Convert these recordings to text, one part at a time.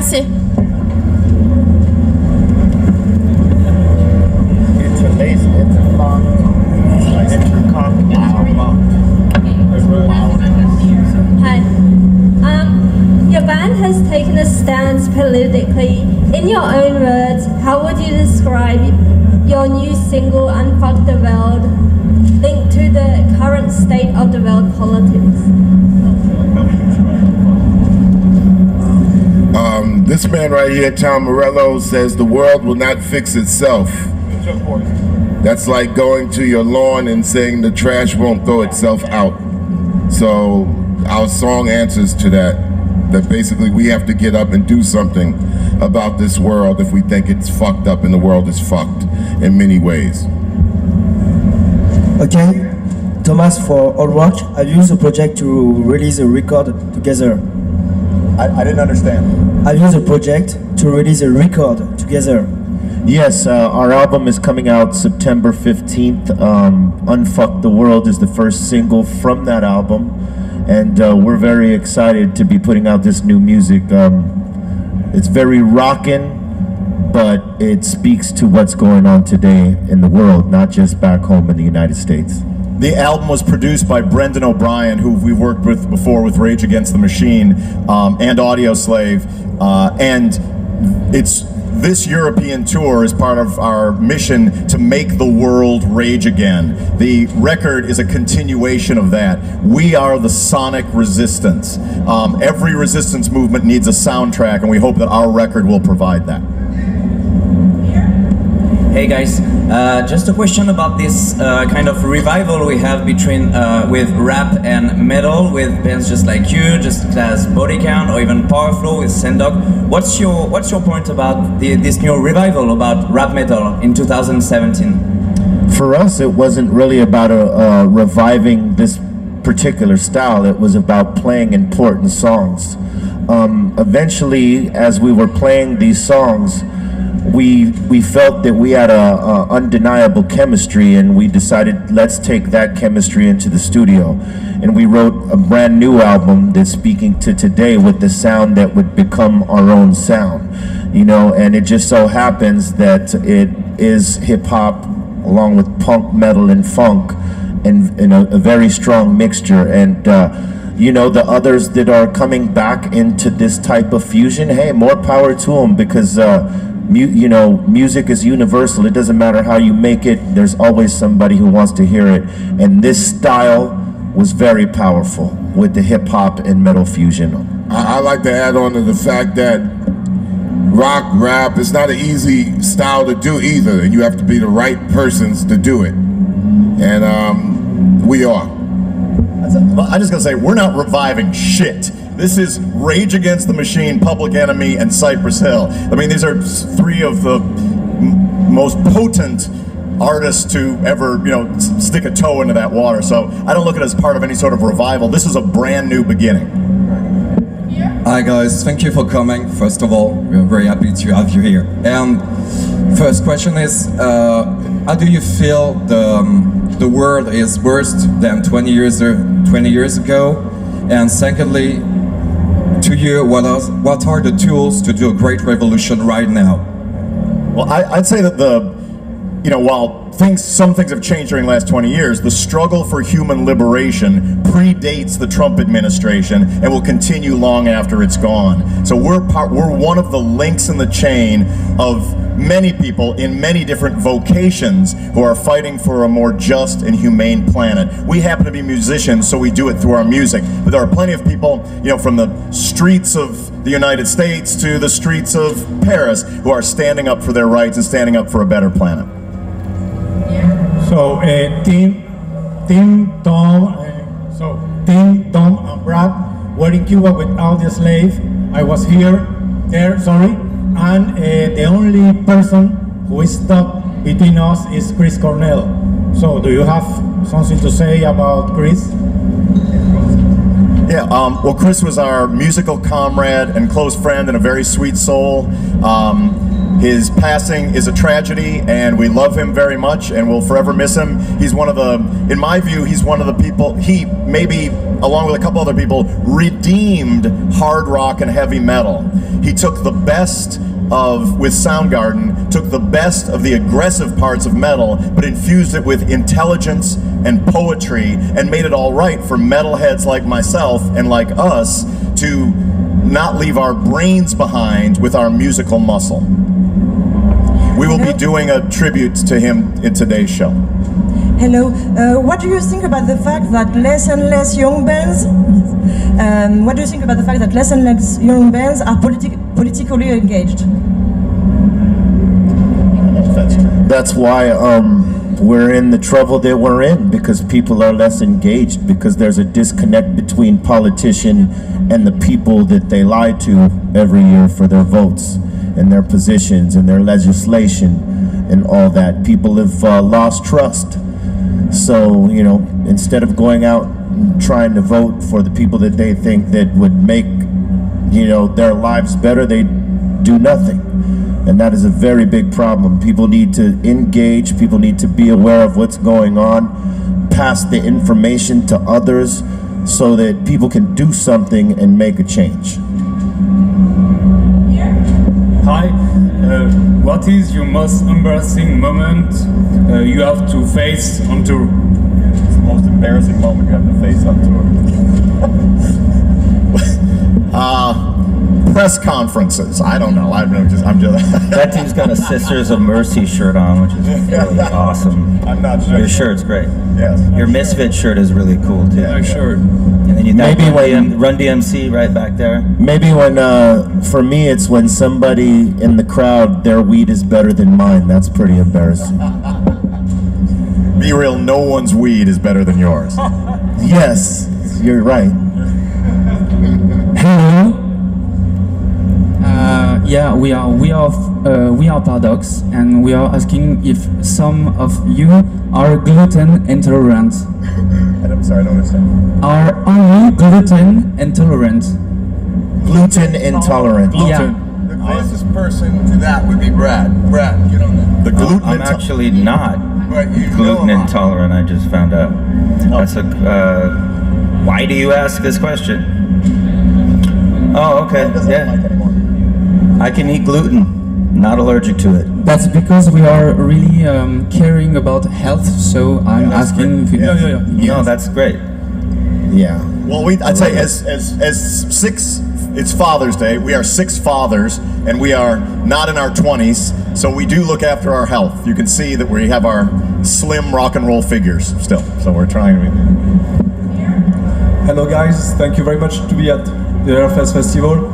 Merci. Hi. Your band has taken a stance politically. In your own words, how would you describe your new single, Unfuck the World, linked to the current state of the world politics? This man right here, Tom Morello, says the world will not fix itself. That's like going to your lawn and saying the trash won't throw itself out. So our song answers to that basically we have to get up and do something about this world if we think it's fucked up, and the world is fucked in many ways. Okay, Thomas, for All Rock, I've used a project to release a record together. I didn't understand. I've used a project to release a record together. Yes, our album is coming out September 15th. Unfuck the World is the first single from that album. And we're very excited to be putting out this new music. It's very rockin', but it speaks to what's going on today in the world, not just back home in the United States. The album was produced by Brendan O'Brien, who we've worked with before with Rage Against the Machine and Audio Slave. And this European tour is part of our mission to make the world rage again. The record is a continuation of that. We are the sonic resistance. Every resistance movement needs a soundtrack, and we hope that our record will provide that. Hey guys, just a question about this kind of revival we have between with rap and metal, with bands just like you, just as Body Count, or even Powerflow with Sendog. What's your point about this new revival about rap metal in 2017? For us, it wasn't really about reviving this particular style. It was about playing important songs. Eventually, as we were playing these songs, we felt that we had a undeniable chemistry, and we decided, let's take that chemistry into the studio. And we wrote a brand new album that's speaking to today with the sound that would become our own sound, you know. And it just so happens that it is hip-hop along with punk, metal, and funk, and in a very strong mixture. And you know, the others that are coming back into this type of fusion, hey, more power to them, because you know, music is universal. It doesn't matter how you make it, there's always somebody who wants to hear it. And this style was very powerful with the hip-hop and metal fusion. I like to add on to the fact that rock, rap, it's not an easy style to do either, and you have to be the right persons to do it. And we are. I'm just gonna say, we're not reviving shit. This is Rage Against the Machine, Public Enemy, and Cypress Hill. I mean, these are three of the most potent artists to ever, you know, stick a toe into that water. So I don't look at it as part of any sort of revival. This is a brand new beginning. Hi guys, thank you for coming. First of all, we're very happy to have you here. And first question is, how do you feel the world is worse than 20 years ago? And secondly, to you, what are the tools to do a great revolution right now? Well, I'd say that you know, while some things have changed during the last 20 years, the struggle for human liberation predates the Trump administration and will continue long after it's gone. So we're one of the links in the chain of many people in many different vocations who are fighting for a more just and humane planet. We happen to be musicians, so we do it through our music. But there are plenty of people, you know, from the streets of the United States to the streets of Paris, who are standing up for their rights and standing up for a better planet. So, Tim, Tom, and Brad were in Cuba with Audio Slave. I was there, and the only person who is stuck between us is Chris Cornell. So, do you have something to say about Chris? Yeah, well, Chris was our musical comrade and close friend and a very sweet soul. His passing is a tragedy, and we love him very much, and we'll forever miss him. He's one of the, in my view, he's one of the people, he maybe, along with a couple other people, redeemed hard rock and heavy metal. He took the best of, with Soundgarden, took the best of the aggressive parts of metal, but infused it with intelligence and poetry, and made it all right for metalheads like myself and like us to not leave our brains behind with our musical muscle. We will be doing a tribute to him in today's show. Hello. What do you think about the fact that less and less young bands? What do you think about the fact that less and less young bands are politically engaged? That's why we're in the trouble that we're in, because people are less engaged, because there's a disconnect between politician and the people that they lie to every year for their votes and their positions and their legislation and all that. People have lost trust. So, you know, instead of going out and trying to vote for the people that they think that would make, you know, their lives better, they do nothing. And that is a very big problem. People need to engage, people need to be aware of what's going on, pass the information to others so that people can do something and make a change. Hi, what is your most embarrassing moment you have to face on tour? It's the most embarrassing moment you have to face on tour. Press conferences. I don't know. I'm just. That dude's got a Sisters of Mercy shirt on, which is really awesome. I'm not sure. Your shirt's great. Yes. Your Misfit shirt is really cool too. Yeah, sure. And then you got Maybe Run DMC right back there. Maybe when, for me, it's when somebody in the crowd, their weed is better than mine. That's pretty embarrassing. Be real, no one's weed is better than yours. Yes, you're right. Hello. Yeah, we are Paradox, and we are asking if some of you are gluten intolerant. I'm sorry, I don't understand. Are only gluten intolerant? Gluten intolerant. Yeah. The closest person to that would be Brad. Brad, get on that. The gluten I'm actually not But you gluten know intolerant. I just found out. That's a. Why do you ask this question? Oh, okay. Yeah. I can eat gluten. Not allergic to it. That's because we are really caring about health. So I'm asking. If you, No, that's great. Yeah. Well, I'd say as six, it's Father's Day. We are six fathers, and we are not in our 20s, so we do look after our health. You can see that we have our slim rock and roll figures still. So we're trying to. Hello, guys. Thank you very much to be at the Hellfest Festival.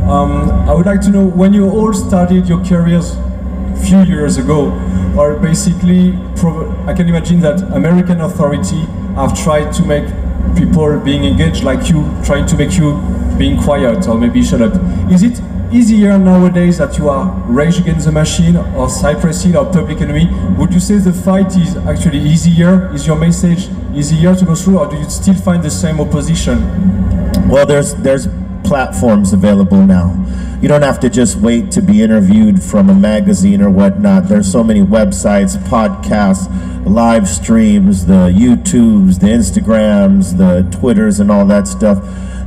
I would like to know, when you all started your careers a few years ago, or basically, I can imagine that American authority have tried to make people being engaged like you, trying to make you being quiet or maybe shut up. Is it easier nowadays that you are Rage Against the Machine or Cypress Hill or Public Enemy? Would you say the fight is actually easier? Is your message easier to go through, or do you still find the same opposition? Well, there's platforms available now. You don't have to just wait to be interviewed from a magazine or whatnot. There's so many websites, podcasts, live streams, the YouTubes, the Instagrams, the Twitters, and all that stuff.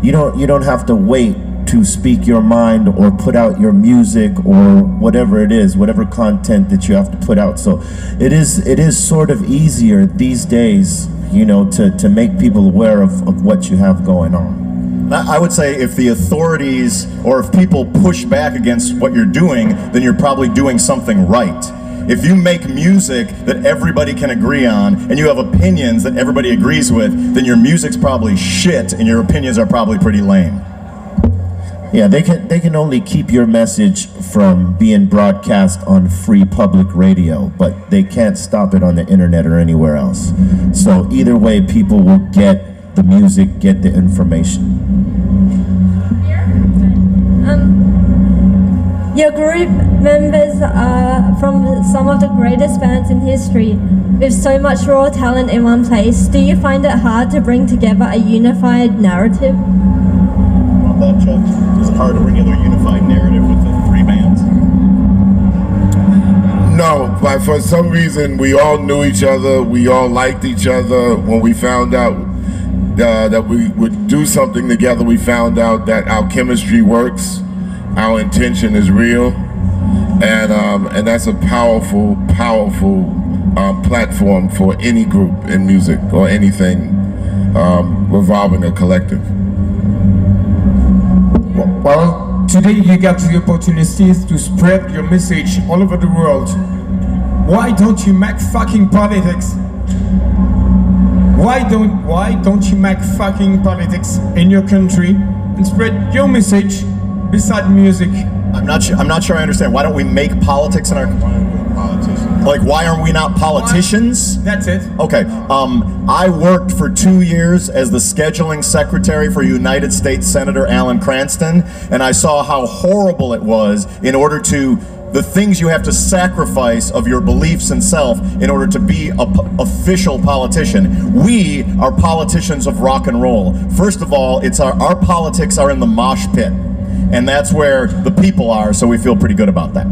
You don't have to wait to speak your mind or put out your music or whatever it is, whatever content that you have to put out. So it is sort of easier these days, you know, to make people aware of what you have going on. I would say if the authorities or if people push back against what you're doing, then you're probably doing something right. If you make music that everybody can agree on and you have opinions that everybody agrees with, then your music's probably shit and your opinions are probably pretty lame. Yeah, they can only keep your message from being broadcast on free public radio, but they can't stop it on the internet or anywhere else. So either way, people will get the music, get the information. Your group members are from some of the greatest bands in history, with so much raw talent in one place. Do you find it hard to bring together a unified narrative? Is it hard to bring together a unified narrative with the three bands? No, but for some reason we all knew each other, we all liked each other. When we found out that we would do something together, we found out that our chemistry works, our intention is real, and that's a powerful platform for any group in music or anything revolving a collective. Well, today you got the opportunities to spread your message all over the world. Why don't you make fucking politics? Why don't you make fucking politics in your country and spread your message beside music? I'm not sure I understand. Why don't we make politics in our... Like, why are we not politicians? That's it. Okay. I worked for 2 years as the scheduling secretary for United States Senator Alan Cranston, and I saw how horrible it was in order to, the things you have to sacrifice of your beliefs and self in order to be an official politician. We are politicians of rock and roll. First of all, it's our politics are in the mosh pit, and that's where the people are, so we feel pretty good about that.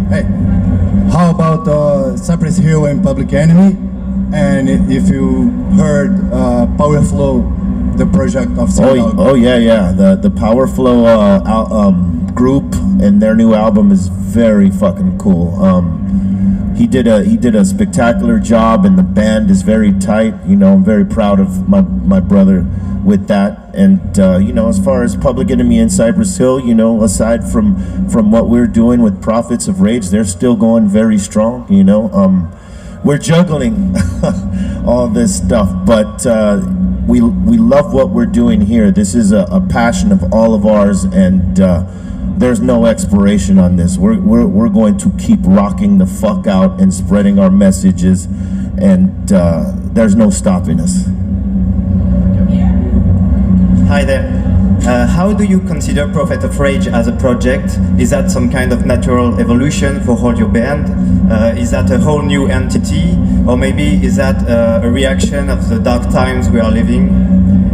Hey, how about Cypress Hill and Public Enemy? And if you heard Power Flow, the project of Sound Oh yeah. The Power Flow group and their new album is very fucking cool. He did a spectacular job, and the band is very tight. You know, I'm very proud of my brother with that. And you know, as far as Public Enemy and Cypress Hill, you know, aside from what we're doing with Prophets of Rage, they're still going very strong. You know, we're juggling all this stuff, but we love what we're doing here. This is a passion of all of ours, and there's no expiration on this. We're going to keep rocking the fuck out and spreading our messages, and there's no stopping us. Hi there. How do you consider Prophet of Rage as a project? Is that some kind of natural evolution for all your band? Is that a whole new entity? Or maybe is that a reaction of the dark times we are living?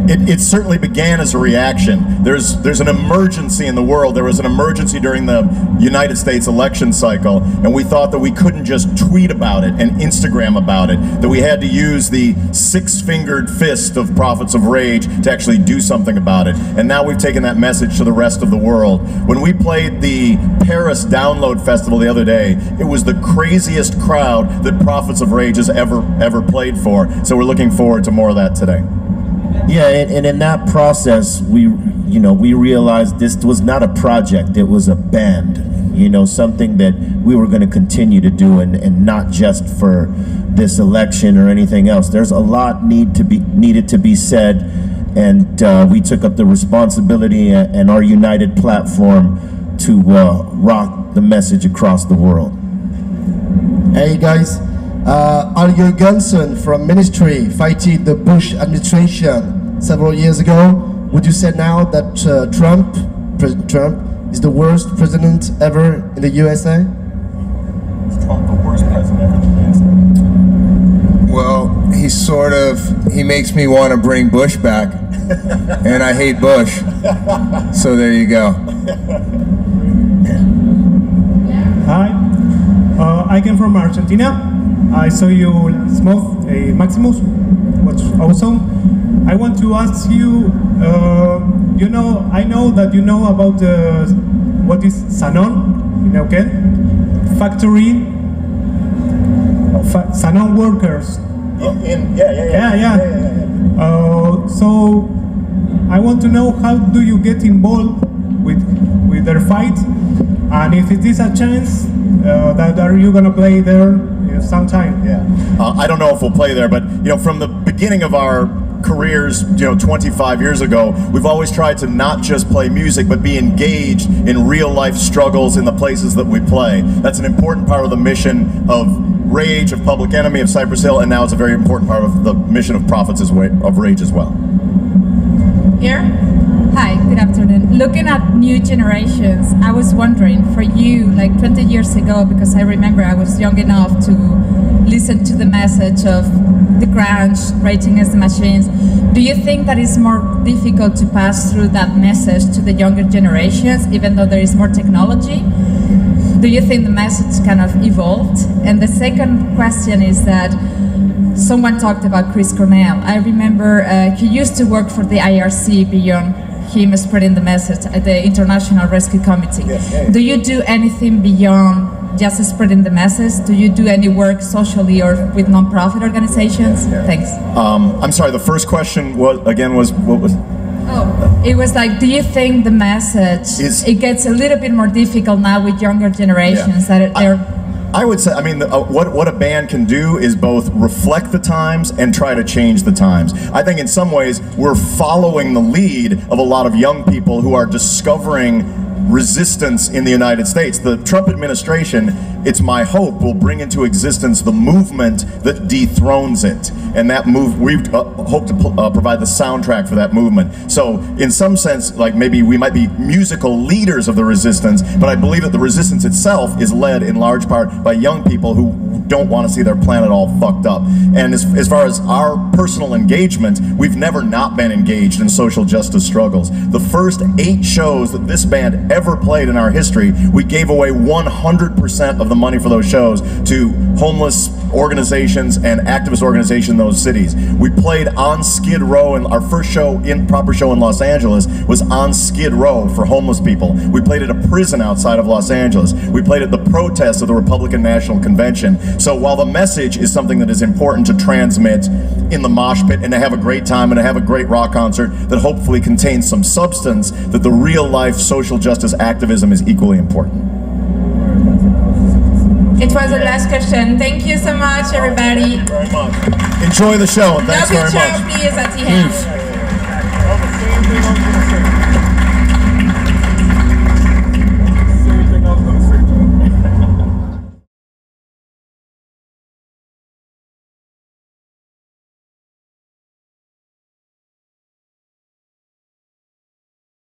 It certainly began as a reaction. There's an emergency in the world. There was an emergency during the United States election cycle, and we thought that we couldn't just tweet about it and Instagram about it, that we had to use the six-fingered fist of Prophets of Rage to actually do something about it. And now we've taken that message to the rest of the world. When we played the Paris Download Festival the other day, it was the craziest crowd that Prophets of Rage has ever played for. So we're looking forward to more of that today. Yeah, and in that process, we realized this was not a project, it was a band, you know, something that we were going to continue to do, and not just for this election or anything else. There's a lot needed to be said, and we took up the responsibility and our united platform to rock the message across the world. Hey guys. Al Jurgensen from Ministry fighting the Bush administration several years ago. Would you say now that President Trump is the worst president ever in the USA? Is Trump the worst president ever in the USA? Well, he makes me want to bring Bush back, and I hate Bush. So there you go. Hi, I came from Argentina. I saw you last month, Maximus, was awesome. I want to ask you, I know that you know about what is Sanon in Neuquén? Factory, Sanon workers. So I want to know, how do you get involved with their fight, and if it is a chance that are you gonna play there sometime? Yeah, I don't know if we'll play there, but you know, from the beginning of our careers, 25 years ago, we've always tried to not just play music, but be engaged in real life struggles in the places that we play. That's an important part of the mission of Rage, of Public Enemy, of Cypress Hill, and now it's a very important part of the mission of Prophets of Rage as well. Here? Hi, good afternoon. Looking at new generations, I was wondering, for you, like 20 years ago, because I remember I was young enough to listen to the message of the grunge, Rage Against the Machines, do you think that it's more difficult to pass through that message to the younger generations, even though there is more technology? do you think the message kind of evolved? And the second question is that someone talked about Chris Cornell. I remember he used to work for the IRC beyond him spreading the message at the International Rescue Committee. Do you do anything beyond just spreading the message? Do you do any work socially or with non-profit organizations? Thanks. I'm sorry, the first question was what was? Oh, it was like, do you think the message, it gets a little bit more difficult now with younger generations that they're... I would say, I mean, what a band can do is both reflect the times and try to change the times. I think in some ways we're following the lead of a lot of young people who are discovering resistance in the United States. The Trump administration, it's my hope, will bring into existence the movement that dethrones it. And that we hope to provide the soundtrack for that movement. So in some sense, like maybe we might be musical leaders of the resistance, but I believe that the resistance itself is led in large part by young people who don't want to see their planet all fucked up. And as far as our personal engagement, we've never not been engaged in social justice struggles. The first 8 shows that this band ever played in our history, we gave away 100% of the money for those shows to homeless organizations and activist organizations in those cities. We played on Skid Row, and our first show, proper show in Los Angeles, was on Skid Row for homeless people. We played at a prison outside of Los Angeles. We played at the protest of the Republican National Convention. So while the message is something that is important to transmit in the mosh pit and to have a great time and to have a great rock concert that hopefully contains some substance, that the real life social justice activism is equally important. It was the last question. Thank you so much, everybody. Thank you very much. Enjoy the show, and thanks very much. Please, at the end.